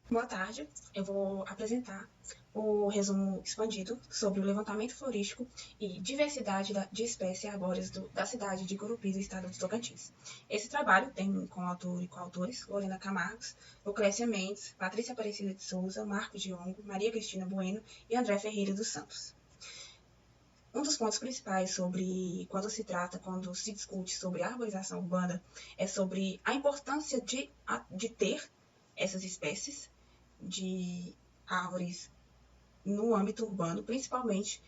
Boa tarde, eu vou apresentar o resumo expandido sobre o levantamento florístico e diversidade de espécies arbóreas da cidade de Gurupi, do estado de Tocantins. Esse trabalho tem como autor e coautores Lorena Camargos, Lucrécia Mendes, Patrícia Aparecida de Souza, Marco Diongo, Maria Cristina Bueno e André Ferreira dos Santos. Um dos pontos principais quando se discute sobre a arborização urbana é sobre a importância de ter essas espécies de árvores no âmbito urbano, principalmente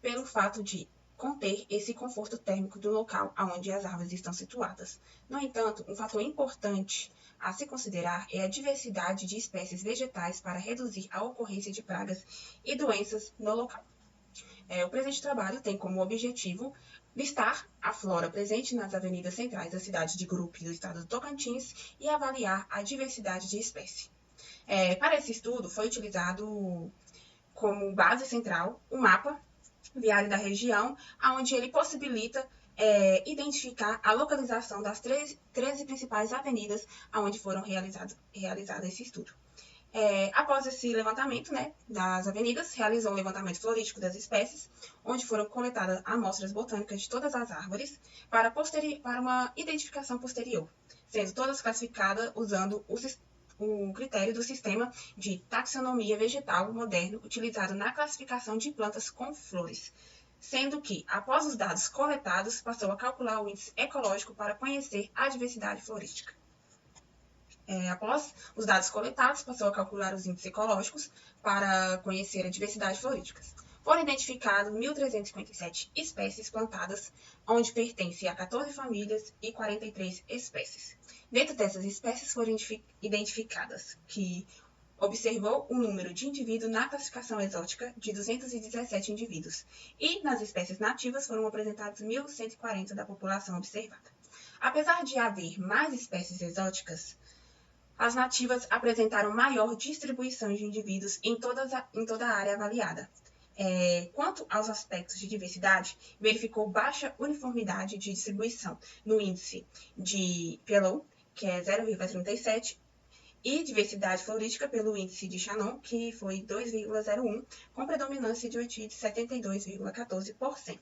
pelo fato de conter esse conforto térmico do local onde as árvores estão situadas. No entanto, um fator importante a se considerar é a diversidade de espécies vegetais para reduzir a ocorrência de pragas e doenças no local. O presente trabalho tem como objetivo listar a flora presente nas avenidas centrais da cidade de Gurupi, do estado do Tocantins, e avaliar a diversidade de espécie. Para esse estudo, foi utilizado como base central o mapa viário da região, onde ele possibilita identificar a localização das 13 principais avenidas onde foram realizado esse estudo. Após esse levantamento, né, das avenidas, realizou um levantamento florístico das espécies, onde foram coletadas amostras botânicas de todas as árvores para uma identificação posterior, sendo todas classificadas usando o critério do sistema de taxonomia vegetal moderno utilizado na classificação de plantas com flores, sendo que, após os dados coletados, passou a calcular o índice ecológico para conhecer a diversidade florística. Após os dados coletados, passou a calcular os índices ecológicos para conhecer a diversidade florística. Foram identificadas 1.357 espécies plantadas, onde pertencem a 14 famílias e 43 espécies. Dentro dessas espécies foram identificadas que observou o número de indivíduos na classificação exótica de 217 indivíduos, e nas espécies nativas foram apresentados 1.140 da população observada. Apesar de haver mais espécies exóticas, as nativas apresentaram maior distribuição de indivíduos em toda a área avaliada. Quanto aos aspectos de diversidade, verificou baixa uniformidade de distribuição no índice de Pelot, que é 0,37, e diversidade florística pelo índice de Shannon, que foi 2,01, com predominância de orquídeas de 72,14%.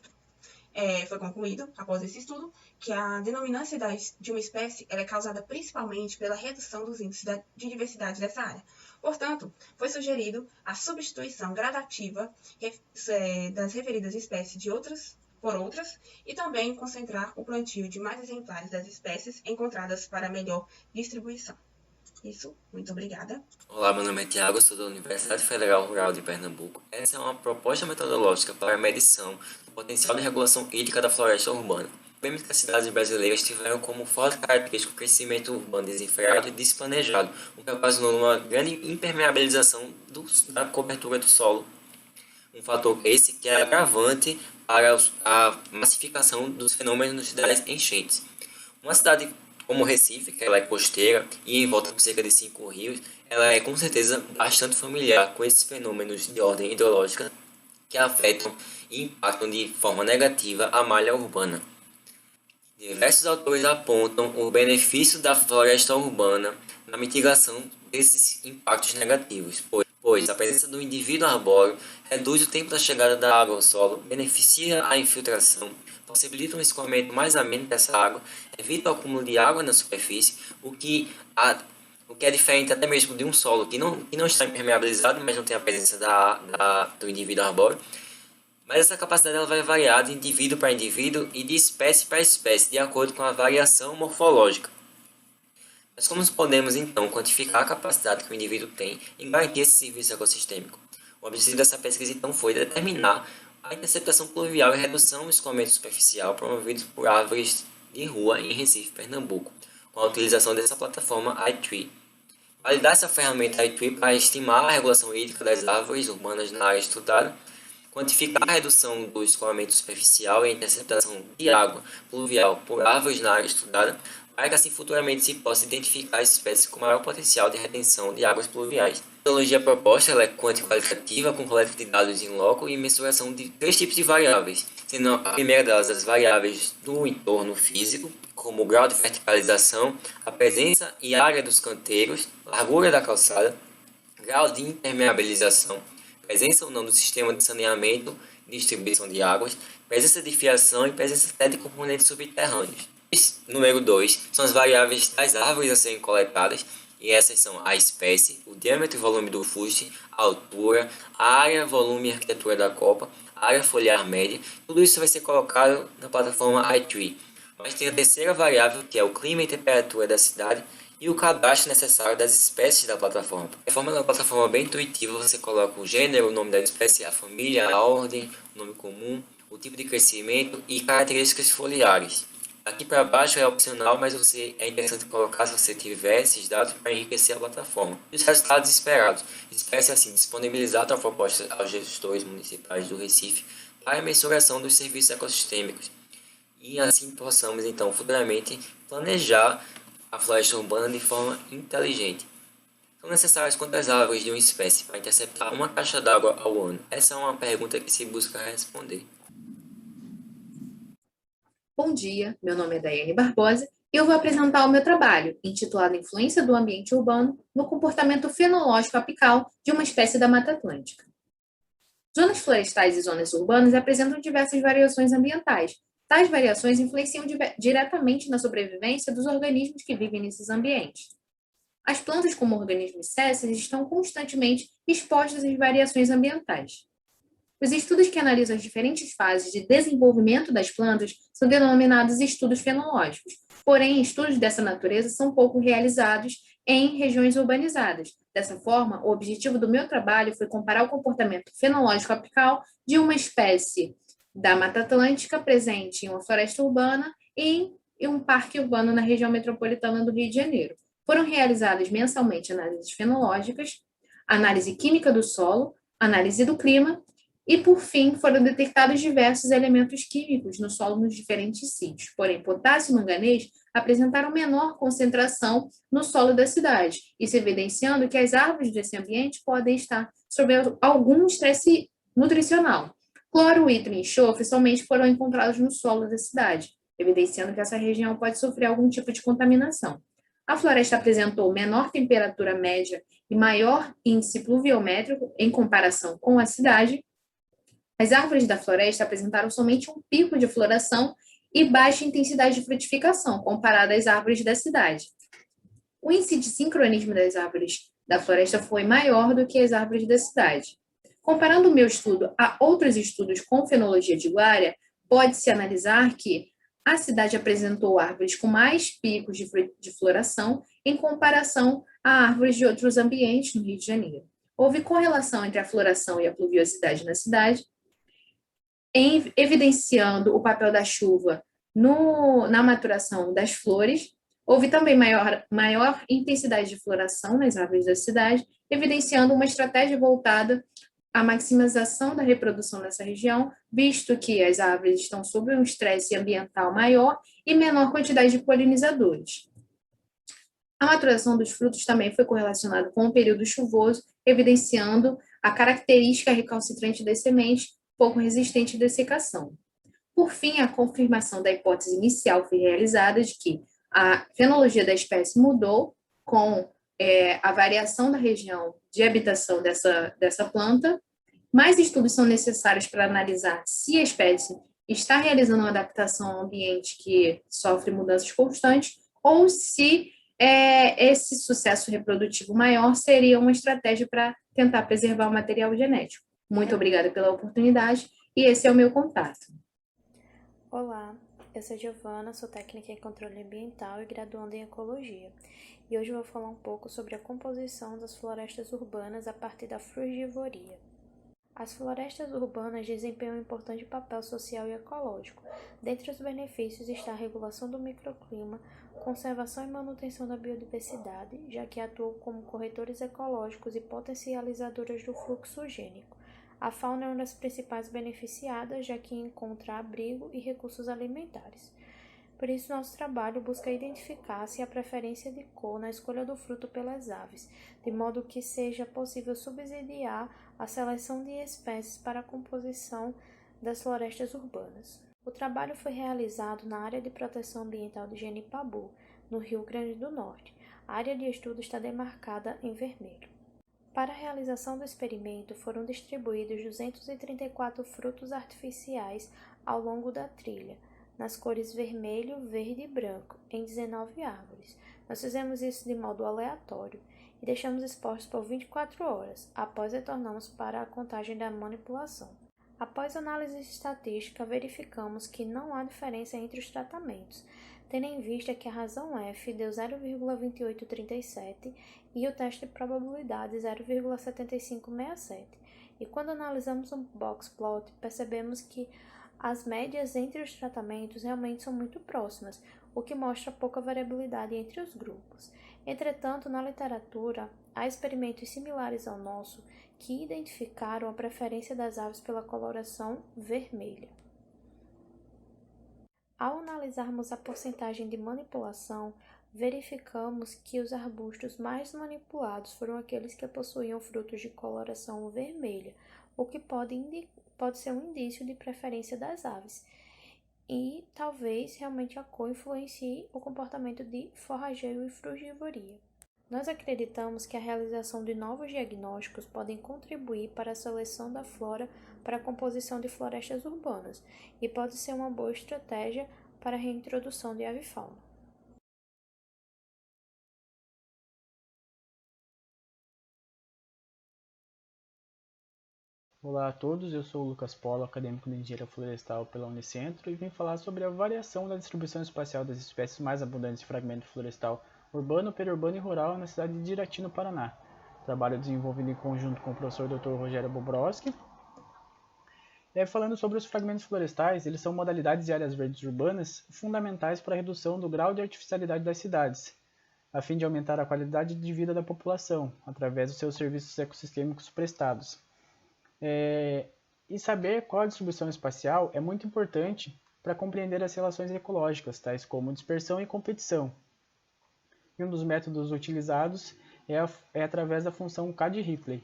Foi concluído, após esse estudo, que a denominância de uma espécie é causada principalmente pela redução dos índices de diversidade dessa área. Portanto, foi sugerido a substituição gradativa das referidas espécies por outras, e também concentrar o plantio de mais exemplares das espécies encontradas para melhor distribuição. Isso, muito obrigada. Olá, meu nome é Tiago, sou da Universidade Federal Rural de Pernambuco. Essa é uma proposta metodológica para a medição do potencial de regulação hídrica da floresta urbana. Sabemos que as cidades brasileiras tiveram como forte característica o crescimento urbano desenfreado e desplanejado, o que ocasionou uma grande impermeabilização da cobertura do solo. Um fator esse que é agravante para a massificação dos fenômenos das enchentes. Uma cidade como Recife, que ela é costeira e envolta por cerca de 5 rios, ela é com certeza bastante familiar com esses fenômenos de ordem hidrológica que afetam e impactam de forma negativa a malha urbana. Diversos autores apontam o benefício da floresta urbana na mitigação desses impactos negativos, pois a presença do indivíduo arbóreo reduz o tempo da chegada da água ao solo, beneficia a infiltração, possibilita um escoamento mais ameno dessa água, evita o acúmulo de água na superfície, o que é diferente até mesmo de um solo que não está impermeabilizado, mas não tem a presença do indivíduo arbóreo. Mas essa capacidade ela vai variar de indivíduo para indivíduo e de espécie para espécie, de acordo com a variação morfológica. Mas como podemos então quantificar a capacidade que o indivíduo tem em garantir esse serviço ecossistêmico? O objetivo dessa pesquisa então foi determinar a interceptação pluvial e redução do escoamento superficial promovidos por árvores de rua em Recife, Pernambuco, com a utilização dessa plataforma iTree. Validar essa ferramenta iTree para estimar a regulação hídrica das árvores urbanas na área estudada, quantificar a redução do escoamento superficial e a interceptação de água pluvial por árvores na área estudada, para que assim futuramente se possa identificar espécies com maior potencial de retenção de águas pluviais. A metodologia proposta é quanti-qualitativa, com coleta de dados em loco e mensuração de 3 tipos de variáveis, sendo a primeira delas as variáveis do entorno físico, como o grau de verticalização, a presença e área dos canteiros, largura da calçada, grau de impermeabilização, presença ou não do sistema de saneamento e distribuição de águas, presença de fiação e presença até de componentes subterrâneos. Número 2 são as variáveis das árvores a serem coletadas, e essas são a espécie, o diâmetro e volume do fuste, a altura, a área, volume e arquitetura da copa, a área foliar média. Tudo isso vai ser colocado na plataforma iTree. Mas tem a terceira variável, que é o clima e temperatura da cidade, e o cadastro necessário das espécies da plataforma. De forma é uma plataforma bem intuitiva, você coloca o gênero, o nome da espécie, a família, a ordem, o nome comum, o tipo de crescimento e características foliares. Aqui para baixo é opcional, mas é interessante colocar se você tiver esses dados para enriquecer a plataforma. E os resultados esperados. Espera-se assim disponibilizar a proposta aos gestores municipais do Recife para a mensuração dos serviços ecossistêmicos. E assim possamos então futuramente planejar a floresta urbana de forma inteligente. São necessárias quantas árvores de uma espécie para interceptar uma caixa d'água ao ano? Essa é uma pergunta que se busca responder. Bom dia, meu nome é Daiane Barbosa e eu vou apresentar o meu trabalho, intitulado Influência do Ambiente Urbano no Comportamento Fenológico Apical de uma espécie da Mata Atlântica. Zonas florestais e zonas urbanas apresentam diversas variações ambientais. Tais variações influenciam diretamente na sobrevivência dos organismos que vivem nesses ambientes. As plantas, como organismos sésseis, estão constantemente expostas às variações ambientais. Os estudos que analisam as diferentes fases de desenvolvimento das plantas são denominados estudos fenológicos. Porém, estudos dessa natureza são pouco realizados em regiões urbanizadas. Dessa forma, o objetivo do meu trabalho foi comparar o comportamento fenológico apical de uma espécie da Mata Atlântica presente em uma floresta urbana e em um parque urbano na região metropolitana do Rio de Janeiro. Foram realizadas mensalmente análises fenológicas, análise química do solo, análise do clima e, por fim, foram detectados diversos elementos químicos no solo nos diferentes sítios. Porém, potássio e manganês apresentaram menor concentração no solo da cidade, isso evidenciando que as árvores desse ambiente podem estar sob algum estresse nutricional. Cloro, ítrio e enxofre somente foram encontrados no solo da cidade, evidenciando que essa região pode sofrer algum tipo de contaminação. A floresta apresentou menor temperatura média e maior índice pluviométrico em comparação com a cidade. As árvores da floresta apresentaram somente um pico de floração e baixa intensidade de frutificação, comparada às árvores da cidade. O índice de sincronismo das árvores da floresta foi maior do que as árvores da cidade. Comparando o meu estudo a outros estudos com fenologia diária, pode-se analisar que a cidade apresentou árvores com mais picos de floração em comparação a árvores de outros ambientes no Rio de Janeiro. Houve correlação entre a floração e a pluviosidade na cidade, evidenciando o papel da chuva na maturação das flores. Houve também maior intensidade de floração nas árvores da cidade, evidenciando uma estratégia voltada à maximização da reprodução nessa região, visto que as árvores estão sob um estresse ambiental maior e menor quantidade de polinizadores. A maturação dos frutos também foi correlacionada com o período chuvoso, evidenciando a característica recalcitrante das sementes, pouco resistente à dessecação. Por fim, a confirmação da hipótese inicial foi realizada de que a fenologia da espécie mudou com a variação da região de habitação dessa planta. Mais estudos são necessários para analisar se a espécie está realizando uma adaptação ao ambiente que sofre mudanças constantes ou se esse sucesso reprodutivo maior seria uma estratégia para tentar preservar o material genético. Muito obrigada pela oportunidade e esse é o meu contato. Olá, eu sou Giovana, sou técnica em controle ambiental e graduanda em ecologia. E hoje eu vou falar um pouco sobre a composição das florestas urbanas a partir da frugivoria. As florestas urbanas desempenham um importante papel social e ecológico. Dentre os benefícios está a regulação do microclima, conservação e manutenção da biodiversidade, já que atuam como corretores ecológicos e potencializadoras do fluxo gênico. A fauna é uma das principais beneficiadas, já que encontra abrigo e recursos alimentares. Por isso, nosso trabalho busca identificar se há preferência de cor na escolha do fruto pelas aves, de modo que seja possível subsidiar a seleção de espécies para a composição das florestas urbanas. O trabalho foi realizado na área de proteção ambiental de Genipabu, no Rio Grande do Norte. A área de estudo está demarcada em vermelho. Para a realização do experimento, foram distribuídos 234 frutos artificiais ao longo da trilha, nas cores vermelho, verde e branco, em 19 árvores. Nós fizemos isso de modo aleatório e deixamos expostos por 24 horas, após retornamos para a contagem da manipulação. Após análise estatística, verificamos que não há diferença entre os tratamentos, tendo em vista que a razão F deu 0,2837 e o teste de probabilidade 0,7567. E quando analisamos um box plot, percebemos que as médias entre os tratamentos realmente são muito próximas, o que mostra pouca variabilidade entre os grupos. Entretanto, na literatura, há experimentos similares ao nosso que identificaram a preferência das aves pela coloração vermelha. Ao analisarmos a porcentagem de manipulação, verificamos que os arbustos mais manipulados foram aqueles que possuíam frutos de coloração vermelha, o que pode ser um indício de preferência das aves. E talvez realmente a cor influencie o comportamento de forrageio e frugivoria. Nós acreditamos que a realização de novos diagnósticos podem contribuir para a seleção da flora para a composição de florestas urbanas e pode ser uma boa estratégia para a reintrodução de avifauna. Olá a todos, eu sou o Lucas Polo, acadêmico de Engenharia Florestal pela Unicentro e vim falar sobre a variação da distribuição espacial das espécies mais abundantes de fragmento florestal urbano, periurbano e rural na cidade de Irati, no Paraná. Trabalho desenvolvido em conjunto com o professor Dr. Rogério Bobrowski. Falando sobre os fragmentos florestais, eles são modalidades de áreas verdes urbanas fundamentais para a redução do grau de artificialidade das cidades, a fim de aumentar a qualidade de vida da população, através dos seus serviços ecossistêmicos prestados. E saber qual a distribuição espacial é muito importante para compreender as relações ecológicas, tais como dispersão e competição. E um dos métodos utilizados é através da função K de Ripley.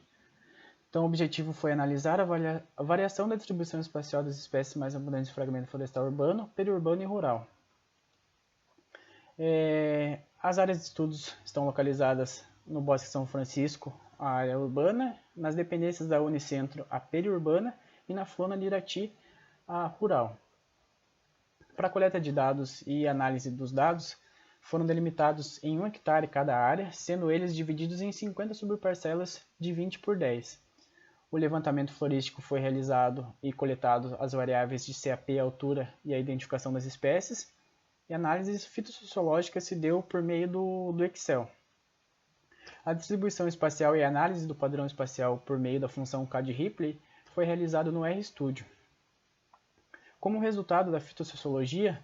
Então, o objetivo foi analisar a variação da distribuição espacial das espécies mais abundantes de fragmento florestal urbano, periurbano e rural. As áreas de estudos estão localizadas no Bosque São Francisco, a área urbana, nas dependências da Unicentro, a periurbana, e na Flona de Irati, a rural. Para a coleta de dados e análise dos dados, foram delimitados em 1 hectare cada área, sendo eles divididos em 50 subparcelas de 20 por 10. O levantamento florístico foi realizado e coletado as variáveis de CAP, altura e a identificação das espécies, e a análise fitossociológica se deu por meio do Excel. A distribuição espacial e a análise do padrão espacial por meio da função K de Ripley foi realizado no RStudio. Como resultado da fitossociologia,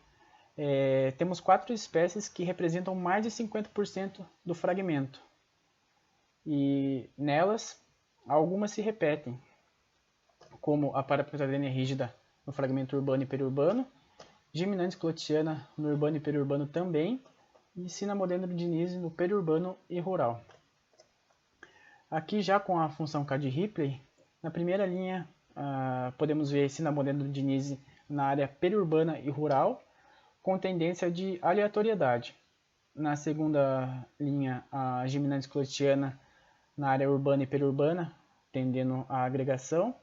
temos 4 espécies que representam mais de 50% do fragmento. E nelas, algumas se repetem, como a Parapetadenia rígida no fragmento urbano e periurbano, Gymnanthus clotiana no urbano e periurbano também, e Cinnamodendron dinise no periurbano e rural. Aqui já com a função K de Ripley, na primeira linha podemos ver Cinnamodendron dinise na área periurbana e rural, com tendência de aleatoriedade. Na segunda linha, a Gymnanthus clotiana na área urbana e periurbana, tendendo à agregação.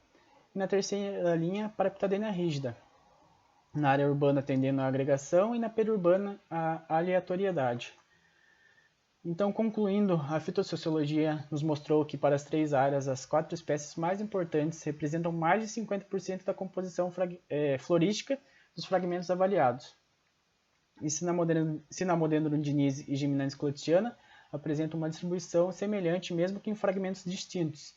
E na terceira linha, Parapetadenia rígida, na área urbana tendendo à agregação e na periurbana à aleatoriedade. Então, concluindo, a fitossociologia nos mostrou que para as 3 áreas, as 4 espécies mais importantes representam mais de 50% da composição florística dos fragmentos avaliados. E Cinnamodendron dinise e Gymnanthus clotiana apresentam uma distribuição semelhante, mesmo que em fragmentos distintos,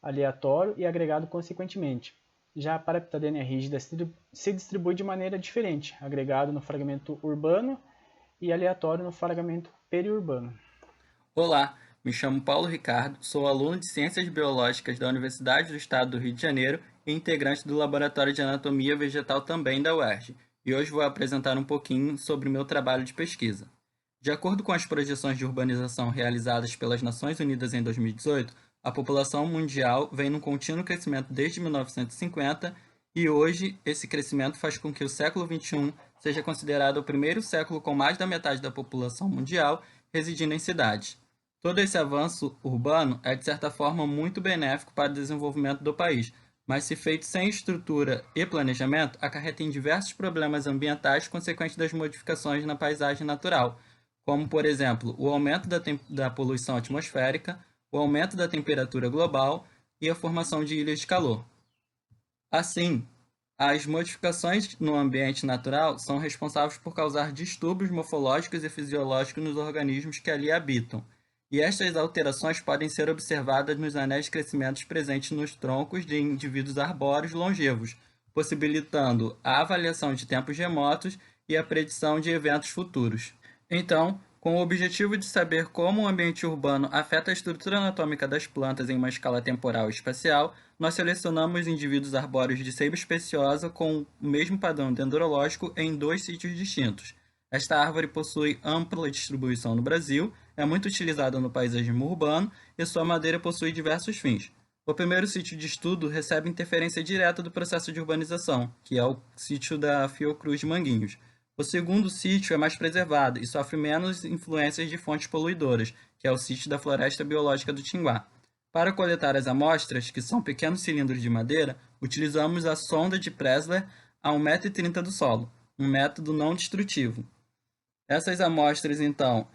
aleatório e agregado consequentemente. Já a Parapetadenia rígida se distribui de maneira diferente, agregado no fragmento urbano e aleatório no fragmento periurbano. Olá, me chamo Paulo Ricardo, sou aluno de Ciências Biológicas da Universidade do Estado do Rio de Janeiro e integrante do Laboratório de Anatomia Vegetal também da UERJ, e hoje vou apresentar um pouquinho sobre o meu trabalho de pesquisa. De acordo com as projeções de urbanização realizadas pelas Nações Unidas em 2018, a população mundial vem num contínuo crescimento desde 1950 e hoje esse crescimento faz com que o século XXI seja considerado o primeiro século com mais da metade da população mundial residindo em cidades. Todo esse avanço urbano é, de certa forma, muito benéfico para o desenvolvimento do país, mas se feito sem estrutura e planejamento, acarreta em diversos problemas ambientais consequentes das modificações na paisagem natural, como, por exemplo, o aumento da poluição atmosférica, o aumento da temperatura global e a formação de ilhas de calor. Assim, as modificações no ambiente natural são responsáveis por causar distúrbios morfológicos e fisiológicos nos organismos que ali habitam, e estas alterações podem ser observadas nos anéis de crescimento presentes nos troncos de indivíduos arbóreos longevos, possibilitando a avaliação de tempos remotos e a predição de eventos futuros. Então, com o objetivo de saber como o ambiente urbano afeta a estrutura anatômica das plantas em uma escala temporal e espacial, nós selecionamos indivíduos arbóreos de seiva especiosa com o mesmo padrão dendrológico em 2 sítios distintos. Esta árvore possui ampla distribuição no Brasil, é muito utilizada no paisagismo urbano e sua madeira possui diversos fins. O primeiro sítio de estudo recebe interferência direta do processo de urbanização, que é o sítio da Fiocruz de Manguinhos. O segundo sítio é mais preservado e sofre menos influências de fontes poluidoras, que é o sítio da Floresta Biológica do Tinguá. Para coletar as amostras, que são pequenos cilindros de madeira, utilizamos a sonda de Pressler a 1,30 m do solo, um método não destrutivo. Essas amostras, então,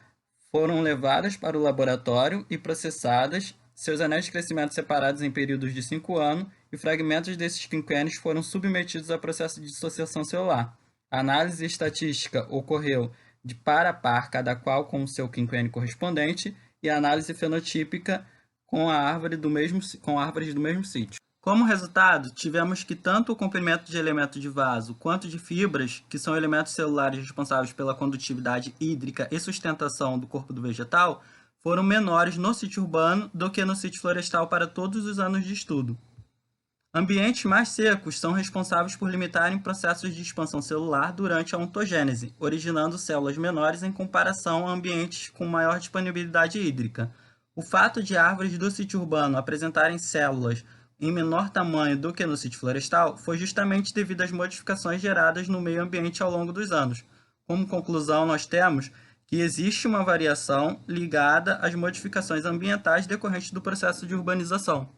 foram levadas para o laboratório e processadas, seus anéis de crescimento separados em períodos de 5 anos e fragmentos desses quinquênios foram submetidos ao processo de dissociação celular. A análise estatística ocorreu de par a par, cada qual com o seu quinquênio correspondente, e a análise fenotípica com árvores do mesmo sítio. Como resultado, tivemos que tanto o comprimento de elemento de vaso quanto de fibras, que são elementos celulares responsáveis pela condutividade hídrica e sustentação do corpo do vegetal, foram menores no sítio urbano do que no sítio florestal para todos os anos de estudo. Ambientes mais secos são responsáveis por limitarem processos de expansão celular durante a ontogênese, originando células menores em comparação a ambientes com maior disponibilidade hídrica. O fato de árvores do sítio urbano apresentarem células em menor tamanho do que no sítio florestal foi justamente devido às modificações geradas no meio ambiente ao longo dos anos. Como conclusão, nós temos que existe uma variação ligada às modificações ambientais decorrentes do processo de urbanização.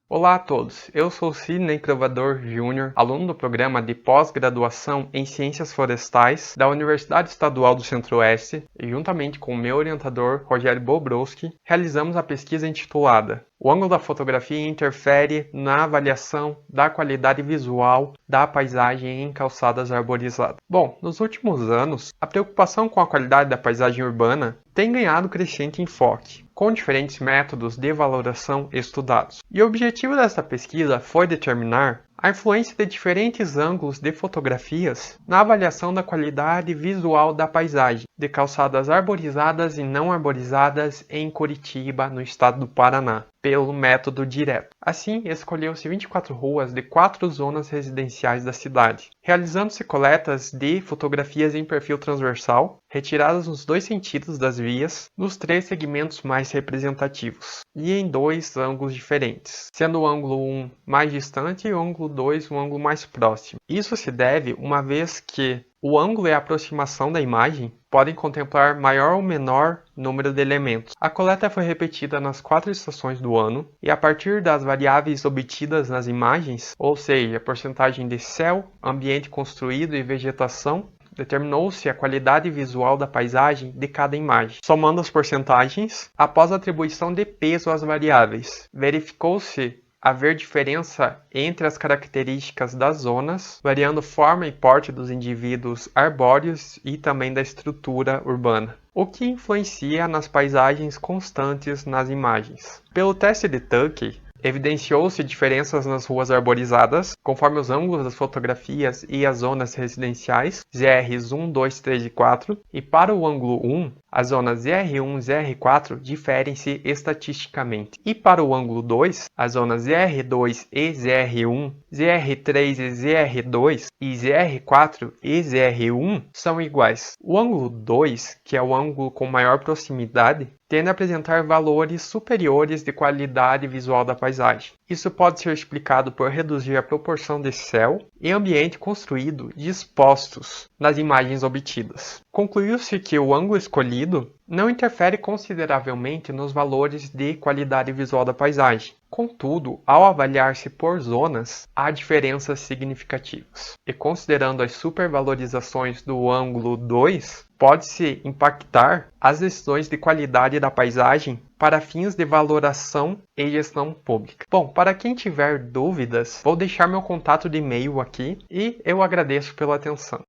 Olá a todos, eu sou Sidney Cravador Júnior, aluno do programa de pós-graduação em Ciências Florestais da Universidade Estadual do Centro-Oeste e juntamente com o meu orientador, Rogério Bobrowski, realizamos a pesquisa intitulada "O ângulo da fotografia interfere na avaliação da qualidade visual da paisagem em calçadas arborizadas". Bom, nos últimos anos, a preocupação com a qualidade da paisagem urbana tem ganhado crescente enfoque, com diferentes métodos de valoração estudados. E o objetivo dessa pesquisa foi determinar a influência de diferentes ângulos de fotografias na avaliação da qualidade visual da paisagem de calçadas arborizadas e não arborizadas em Curitiba, no estado do Paraná, pelo método direto. Assim, escolheu-se 24 ruas de 4 zonas residenciais da cidade, realizando-se coletas de fotografias em perfil transversal, retiradas nos 2 sentidos das vias, nos 3 segmentos mais representativos, e em 2 ângulos diferentes, sendo o ângulo 1 mais distante e o ângulo 2 um ângulo mais próximo. Isso se deve uma vez que o ângulo e a aproximação da imagem podem contemplar maior ou menor número de elementos. A coleta foi repetida nas 4 estações do ano e a partir das variáveis obtidas nas imagens, ou seja, a porcentagem de céu, ambiente construído e vegetação, determinou-se a qualidade visual da paisagem de cada imagem. Somando as porcentagens, após a atribuição de peso às variáveis, verificou-se haver diferença entre as características das zonas, variando forma e porte dos indivíduos arbóreos e também da estrutura urbana, o que influencia nas paisagens constantes nas imagens. Pelo teste de Tukey, evidenciou-se diferenças nas ruas arborizadas, conforme os ângulos das fotografias e as zonas residenciais, ZRs 1, 2, 3 e 4, e para o ângulo 1, as zonas ZR1 e ZR4 diferem-se estatisticamente. E para o ângulo 2, as zonas ZR2 e ZR1, ZR3 e ZR2 e ZR4 e ZR1 são iguais. O ângulo 2, que é o ângulo com maior proximidade, tende a apresentar valores superiores de qualidade visual da paisagem. Isso pode ser explicado por reduzir a proporção de céu e ambiente construído dispostos nas imagens obtidas. Concluiu-se que o ângulo escolhido não interfere consideravelmente nos valores de qualidade visual da paisagem. Contudo, ao avaliar-se por zonas, há diferenças significativas. E considerando as supervalorizações do ângulo 2, pode-se impactar as decisões de qualidade da paisagem para fins de valoração e gestão pública. Bom, para quem tiver dúvidas, vou deixar meu contato de e-mail aqui e eu agradeço pela atenção.